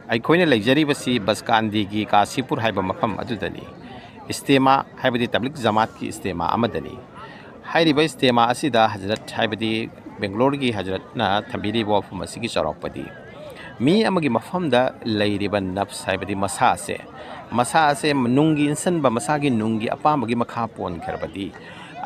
ꯑꯩꯈꯣꯏꯅ ꯂꯩꯖꯔꯤꯕꯁꯤ ꯕꯁꯀꯥꯟꯗꯤꯒꯤ ꯀꯥꯁꯤꯄꯨꯔ ꯍꯥꯏꯕ ꯃꯐꯝ ꯑꯗꯨꯗꯅꯤ ꯏꯁꯇꯦꯃꯥ ꯍꯥꯏꯕꯗꯤ ꯇꯕ꯭ꯂꯤꯛ ꯖꯃꯥꯠꯀꯤ ꯏꯁꯇꯦꯃꯥ ꯑꯃꯗꯅꯤ ꯍꯥꯏꯔꯤꯕ ꯏꯁꯇꯦꯃꯥ ꯑꯁꯤꯗ ꯍꯖꯔꯠ ꯍꯥꯏꯕꯗꯤ ꯕꯦꯡꯒ꯭ꯂꯣꯔꯒꯤ ꯍꯖꯔꯠꯅ ꯊꯝꯕꯤꯔꯤꯕ ꯋꯥꯐꯝ ꯑꯁꯤꯒꯤ ꯆꯥꯎꯔꯥꯛꯄꯗꯤ ꯃꯤ ꯑꯃꯒꯤ ꯃꯐꯝꯗ ꯂꯩꯔꯤꯕ ꯅꯞꯁ ꯍꯥꯏꯕꯗꯤ ꯃꯁꯥ ꯑꯁꯦ ꯅꯨꯡꯒꯤ ꯏꯟꯁꯤꯟꯕ ꯃꯁꯥꯒꯤ ꯅꯨꯡꯒꯤ ꯑꯄꯥꯝꯕꯒꯤ ꯃꯈꯥ ꯄꯣꯟꯈ꯭ꯔꯕꯗꯤ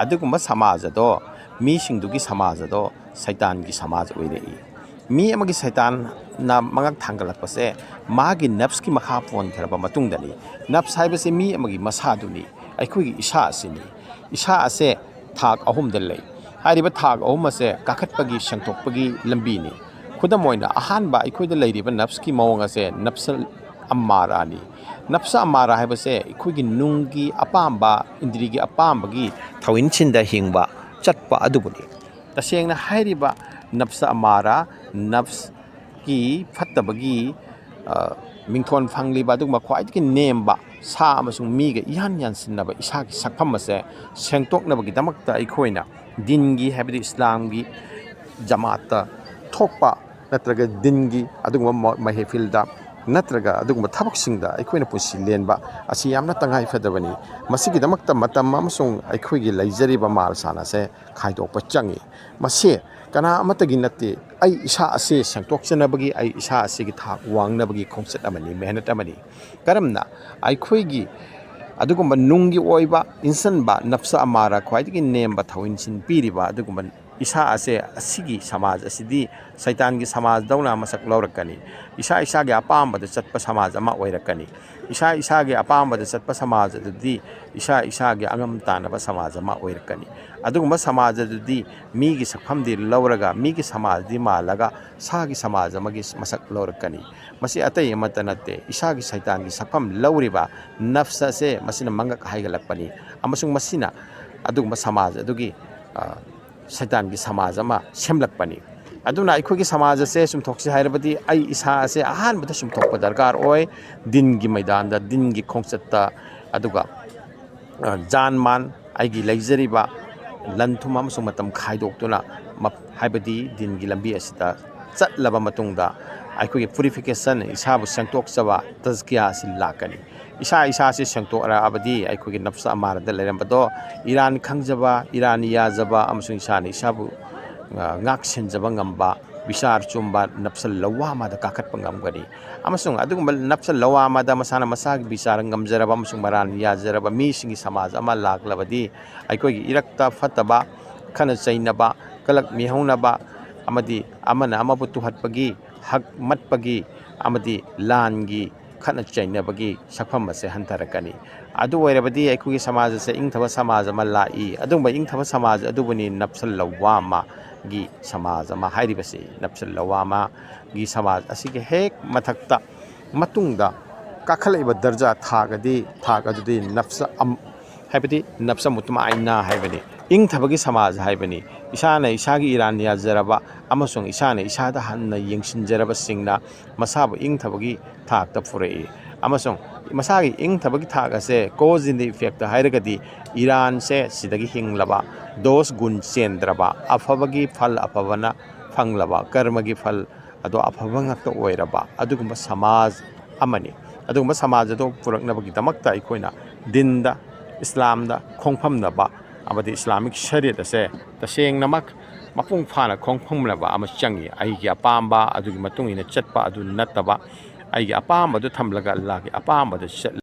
ꯑꯗꯨꯒꯨꯝꯕ ꯁꯃꯥꯖ ꯑꯗꯣ ꯃꯤꯁꯤꯡꯗꯨꯒꯤ ꯁꯃꯥꯖ ꯑꯗꯣ ꯁꯩꯇꯥꯟꯒꯤ ꯁꯃꯥꯖ ꯑꯣꯏꯔꯛꯏ ꯃꯤ ꯑꯃꯒꯤ ꯁꯩꯇꯥꯟꯅ ꯃꯉꯛ ꯊꯥꯡꯒꯠꯂꯛꯄꯁꯦ ꯃꯥꯒꯤ ꯅꯞꯁꯀꯤ ꯃꯈꯥ ꯄꯣꯟꯈ꯭ꯔꯕ ꯃꯇꯨꯡꯗꯅꯤ ꯅꯞꯁ ꯍꯥꯏꯕꯁꯤ ꯃꯤ ꯑꯃꯒꯤ ꯃꯁꯥꯗꯨꯅꯤ ꯑꯩꯈꯣꯏꯒꯤ ꯏꯁꯥ ꯑꯁꯤꯅꯤ ꯏꯁꯥ ꯑꯁꯦ ꯊꯥꯛ ꯑꯍꯨꯝꯗ ꯂꯩ ꯍꯥꯏꯔꯤꯕ ꯊꯥꯛ ꯑꯍꯨꯝ ꯑꯁꯦ ꯀꯥꯈꯠꯄꯒꯤ ꯁꯦꯡꯇꯣꯛꯄꯒꯤ ꯂꯝꯕꯤꯅꯤ ꯈꯨꯗꯝ ꯑꯣꯏꯅ ꯑꯍꯥꯟꯕ ꯑꯩꯈꯣꯏꯗ ꯂꯩꯔꯤꯕ ꯅꯞꯁꯀꯤ ꯃꯑꯣꯡ ꯑꯁꯦ ꯅꯞꯁ ꯑꯝꯃꯥꯔꯥꯅꯤ ꯅꯞꯁ ꯑꯝꯃꯥꯔꯥ ꯍꯥꯏꯕꯁꯦ ꯑꯩꯈꯣꯏꯒꯤ ꯅꯨꯡꯒꯤ ꯑꯄꯥꯝꯕ ꯏꯟꯗ꯭ꯔꯤꯒꯤ ꯑꯄꯥꯝꯕꯒꯤ ꯊꯧꯏꯟꯁꯤꯟꯗ ꯍꯤꯡꯕ ꯆꯠꯄ ꯑꯗꯨꯕꯨꯅꯤ तसेंगना हाइरिबा नफ्स अमारा नफ्स की फत्तबगी मिंथोन फंगलिबा दुगमा ख्वाइदगी नेमबा सा अमसुंग मीगा इहान यानसिनबा इसागी सकफम असे सेंगतोकनबगी दमकता अखोइना दिनगी हाइबदि इस्लामगी जमाता थोकपा नत्रगा दिनगी अदुगमा महफिलदा नत्रगा अदुगमा थबकसिंगदा अखोइना पुसि लेनबा असि यामना तंगाइ फदबनी मसिगी दमकता मतम अमसुंग अखोइगी लैजरिबा माल सानासे खाइदोकपा चंगी मसे कना अमतगी नत्ते आई इसा असे सेंगतोकचनबगी आई इसा असेगी थाक वांगनबगी खोंगचत अमनी मेहनत अमनी करमना अखोइगी अदुगुम्बा नुंगी ओइबा इंसनबा नफ्स अमारा ख्वाइदगी नेमबा थौइनसिन पीरिबा अदुगुम्बा इसा असे असिगी समाज असिदी सैतानगी समाज दौना मसक लौरकनी इसा इसागे अपामबद चतप समाज अमा ओइरकनी इसा इसागे अपामबद चतप समाज अदुदी इसा इसागे अंगम तानबा समाज अमा ओइरकनी अदुगुम्बा समाज अदुदी मीगी सकफमदी लौरगा मीगी समाज दी मालगा सागी समाज अमगी मसक लौरकनी मसी अतै अमत नत्ते इसागी सैतानगी सकफम लौरिबा नफ्स असे मसिना मंगक हाइगलकपनी अमसुंग मसिना अदुगुम्बा समाज अदुगी सैतान की समाज अमा सेमलकपनी अदुना अखोइगी समाज असे सुमथोक्सि हाइरबदि आई इसा असे अहानबदा सुमथोकपा दरकार ओय दिन की मैदान दिन की खोंगचत्ता अदुगा जान मान आइगी लैजरिबा लंथुम अमसुंग मतम खाइदोक्तुना हाइबदि दिन की लंबी असिदा चटलबा मतुंगदा अखोइगी प्यूरिफिकेशन इसाबु सेंगतोक्चबा तजकिया असि लाकनी इसा इसा से सेंगतोकराबदि अखोइगी नफ्स अमारदा लेरमबदो ईरान खंगजबा ईरान याजबा अमसुंग इसानि इसाबु ngaksenjaba ngamba विचार Chumba नफ्सल लवामादा काखटपा ngamgani amasung adugumba nafsal lawamada masana masagi विचार ngamjaraba amasung maran yajaraba misingi samaj ama laklabadi aikoigi irakta fataba khana chainaba kalak mihaunaba amadi amana amabu tuhatpagi hak matpagi amadi langi khana chainabagi sakpham ase hantarakani adu oirabadi aikoigi samaj ase ingthaba samaj ama lai adumba ingthaba samaj adubuni nafsal lawama गी समाज अमा हाइरिबसे नफ्सल लवामा गी समाज असिगे हेक मथक्ता मतुंगदा काखलैबा दर्जा थागदि नफ्स हाइबदि नफ्स मुतमाइना हाइबनि इंथबगी समाज हाइबनि इसाना इसागी ईरान याजरबा अमसुंग इसाना इसादा हन्ना यंगसिनजरबा सिंगना मसाबु इंथबगी थागता फुरई अमसुंग मसागी इंथबगी थागसे कोज इन द इफेक्ट हाइरगदि ईरान से सिदगी हिंगलबा दोष गुण चेंद्रबा अफबगी फल अफबना फंगलबा कर्मगी फल अदो अफबंगक्ता ओइरबा अदुगुम्बा समाज अमनि अदुगुम्बा समाज अदो पुरकनबगी दमक्ता इखोइना दिनदा इस्लामदा खोंफमनबा अमदि इस्लामिक शरीयत असे तसेंगनमक मपुंग फाना खोंफमनबा अम चंगी आइगी अपाम्बा अदुगी मतुंगिना चटपा अदु नत्तबा आइगी अपाम्बदु थमलगा अल्लाहगी अपाम्बदु